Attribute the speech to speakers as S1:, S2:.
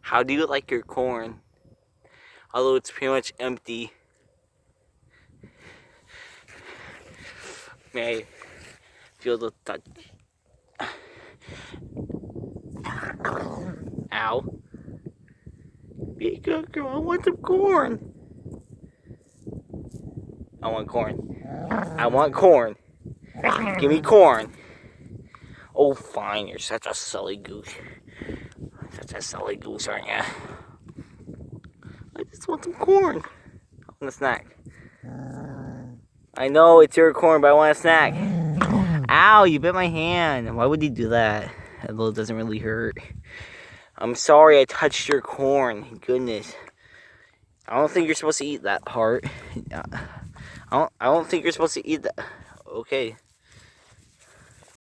S1: How do you like your corn? Although it's pretty much empty. May I feel the touch? Ow. Be a good girl. I want some corn. I want corn. I want corn. Give me corn. Oh, fine. You're such a silly goose. Such a silly goose, aren't you? I just want some corn. I want a snack. I know it's your corn, but I want a snack. Ow, you bit my hand. Why would you do that? Although it doesn't really hurt. I'm sorry I touched your corn. Goodness. I don't think you're supposed to eat that part. I don't think you're supposed to eat that. Okay.